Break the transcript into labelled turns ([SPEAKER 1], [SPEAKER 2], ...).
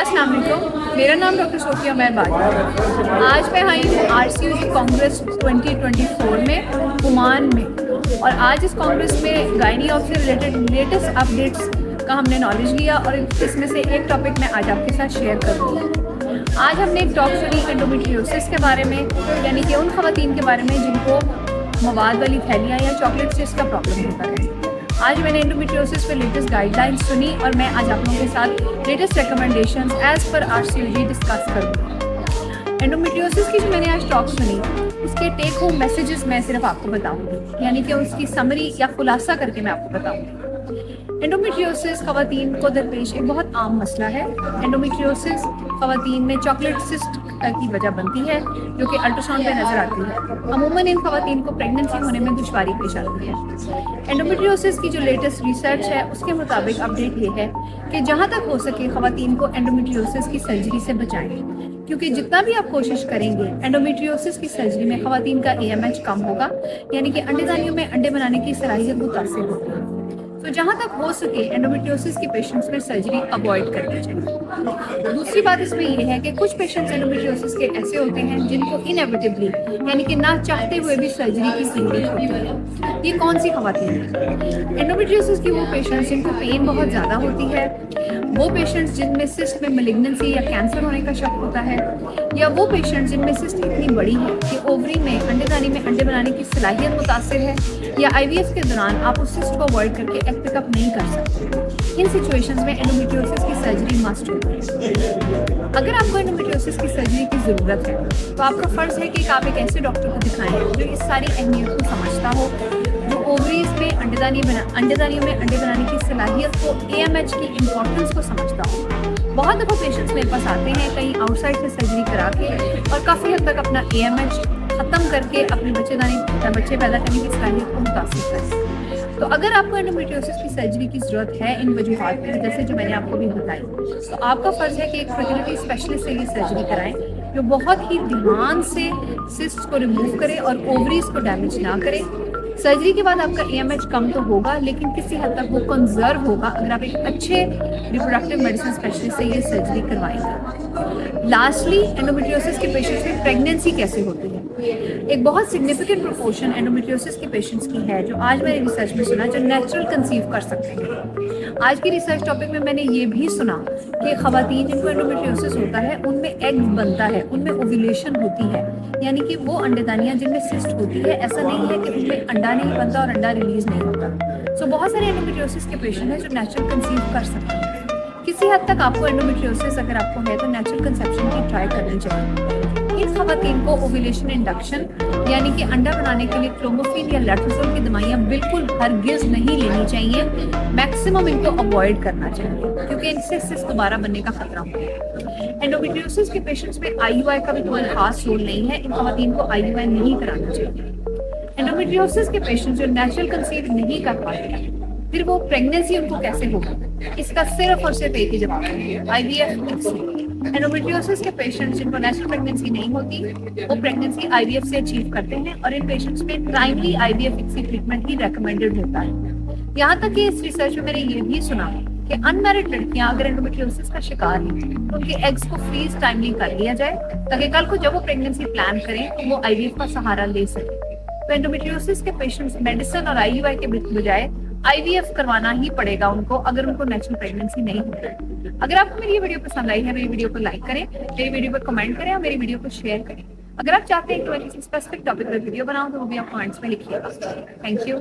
[SPEAKER 1] अस्सलाम वालेकुम, मेरा नाम डॉक्टर सोफिया महबाज है। आज मैं आई हूँ RCUG कांग्रेस 2024 में ओमान में, और आज इस कांग्रेस में गायनी ऑफ से रिलेटेड लेटेस्ट अपडेट्स का हमने नॉलेज लिया, और इसमें से एक टॉपिक मैं आज आपके साथ शेयर करूँगी। आज हमने एक टॉक सुनी एंडोमेट्रियोसिस के बारे में, यानी कि उन खवातीन के बारे में जिनको मवाद वाली थैलियाँ या चॉकलेट सिस्ट का प्रॉब्लम होता है। आज मैंने एंडोमेट्रियोसिस पे लेटेस्ट गाइडलाइंस सुनी, और मैं आज आप लोगों के साथ latest recommendations as per RCUG discuss करूँगी। एंडोमेट्रियोसिस की जो मैंने आज टॉक सुनी, उसके टेक होम मैसेजेस मैं सिर्फ आपको बताऊँगी, यानी कि उसकी समरी या खुलासा करके मैं आपको बताऊँगी। एंडोमेट्रियोसिस खवातीन को दरपेश एक बहुत आम मसला है। एंडोमेट्रियोसिस खवातीन में चॉकलेट सिस्ट की वजह बनती है, जो कि अल्ट्रासाउंड पे नजर आती है। अमूमन इन खवातीन को प्रेगनेंसी होने में दुश्वारी पेश आती है। एंडोमेट्रियोसिस की जो लेटेस्ट रिसर्च है, उसके मुताबिक अपडेट ये है कि जहाँ तक हो सके खवातीन को एंडोमेट्रियोसिस की सर्जरी से बचाएं, क्योंकि जितना भी आप कोशिश करेंगे एंडोमेट्रियोसिस की सर्जरी में खवातीन का AMH कम होगा, यानी कि अंडेदानियों में अंडे बनाने की सलाहियत मुतासिर होगी। तो जहाँ तक हो सके एंडोमेट्रियोसिस के पेशेंट्स में सर्जरी अवॉइड करनी चाहिए। दूसरी बात इसमें यह है कि कुछ पेशेंट्स एंडोमेट्रियोसिस के ऐसे होते हैं जिनको इनएविटेबली, यानी कि ना चाहते हुए भी सर्जरी की ज़रूरत होती है। ये कौन सी खवातीन है? एंडोमेट्रियोसिस की वो पेशेंट्स जिनको पेन बहुत ज़्यादा होती है, वो पेशेंट्स जिनमें सिस्ट में मैलिग्नेंसी या कैंसर होने का शक होता है, या वो पेशेंट्स जिनमें सिस्ट इतनी बड़ी है कि ओवरी में अंडेदानी में अंडे बनाने की सलाहियत मुतासिर है, या IVF के दौरान आप उस सिस्ट को अवॉइड करके एग पिकअप नहीं कर सकते। इन सिचुएशंस में एंडोमेट्रियोसिस की सर्जरी मस्ट होती है। अगर आपको एंडोमेट्रियोसिस की सर्जरी की ज़रूरत है, तो आपका फ़र्ज़ है कि आप एक ऐसे डॉक्टर को दिखाएं जो इस सारी अहमियत को समझता हो, जो ओवरीज में अंडेदानियों में अंडे बनाने की सलाहियत को, AMH की इम्पोर्टेंस को समझता हो। बहुत दफ़ा पेशेंट्स मेरे पास आते हैं कहीं आउटसाइड से सर्जरी करा के, और काफ़ी हद तक अपना AMH ख़त्म करके अपने बच्चे पैदा करने की सलाहियत को मुतासिर करें। तो अगर आपको एंडोमेट्रियोसिस की सर्जरी की ज़रूरत है इन वजूहात की वजह से जो मैंने आपको भी बताई, तो आपका फ़र्ज़ है कि एक फर्टिलिटी स्पेशलिस्ट से ये सर्जरी कराएं, जो बहुत ही ध्यान से सिस्ट को रिमूव करे और ओवरीज को डैमेज ना करे। सर्जरी के बाद आपका AMH कम तो होगा, लेकिन किसी हद तक वो कंजर्व होगा अगर आप एक अच्छे रिप्रोडक्टिव मेडिसिन स्पेशलिस्ट से ये सर्जरी करवाएंगे। लास्टली, एंडोमेट्रियोसिस के पेशेंट्स में प्रेगनेंसी कैसे होती है? एक बहुत सिग्निफिकेंट प्रोपोर्शन एंडोमेट्रियोसिस के पेशेंट्स की है, जो आज मैंने रिसर्च में सुना, जो नेचुरल कंसीव कर सकते हैं। आज की रिसर्च टॉपिक में मैंने ये भी सुना कि खवातीन जिनको एंडोमेट्रियोसिस होता है उनमें एग बनता है, उनमें ओव्यूलेशन होती है, यानी कि वो अंडेदानियाँ जिनमें सिस्ट होती है, ऐसा नहीं है कि उनमें अंडा नहीं बनता और अंडा रिलीज नहीं होता। सो बहुत सारे एंडोमेट्रियोसिस के पेशेंट हैं जो नेचुरल कंसीव कर सकते हैं। किसी हद तक आपको एंडोमेट्रियोसिस अगर आपको है तो नेचुरल कंसेप्शन की ट्राई करनी चाहिए। इन खवातीन को ओव्यूलेशन इंडक्शन, यानी कि अंडा बनाने के लिए क्लोमिफेन या लेट्रोजोल की दवाइयाँ बिल्कुल हरगिज नहीं लेनी चाहिए। मैक्सिमम इनको अवॉइड करना चाहिए, क्योंकि इनसे सिस्ट दोबारा बनने का खतरा होता है। एंडोमेट्रियोसिस के पेशेंट्स में IUI का भी कोई खास रोल नहीं है। इन खवातीन को IUI नहीं कराना चाहिए। एंडोमेट्रियोसिस के पेशेंट्स जो नेचुरल कंसीव नहीं कर पाते, फिर वो प्रेगनेंसी उनको कैसे होगी? इसका सिर्फ और सिर्फ एक ही जवाब है, IVF। एंडोमेट्रियोसिस के पेशेंट्स जिनको नेचुरल प्रेगनेंसी नहीं होती, वो प्रेगनेंसी IVF से अचीव करते हैं, और इन पेशेंट्स में प्राइमरी IVF ICSI ट्रीटमेंट ही रेकमेंडेड होता है। यहाँ तक कि इस रिसर्च में मैंने ये भी सुना कि अनमैरिड लड़कियां अगर एंडोमेट्रियोसिस का शिकार हैं, तो उनके एग्स को फ्रीज टाइमली कर लिया जाए, ताकि कल को जब वो प्रेगनेंसी प्लान करें तो वो IVF का सहारा ले सके। तो एंडोमेट्रियोसिस के पेशेंट्स मेडिसिन और IUI के बजाय IVF करवाना ही पड़ेगा उनको, अगर उनको नेचुरल प्रेगनेंसी नहीं होती। अगर आपको मेरी ये वीडियो पसंद आई है, मेरी वीडियो को लाइक करें, मेरी वीडियो पर कमेंट करें, और मेरी वीडियो को शेयर करें। अगर आप चाहते हैं कि मैं किसी स्पेसिफिक टॉपिक पर वीडियो बनाऊं, तो वो भी आप कमेंट्स में लिखिएगा। Thank you.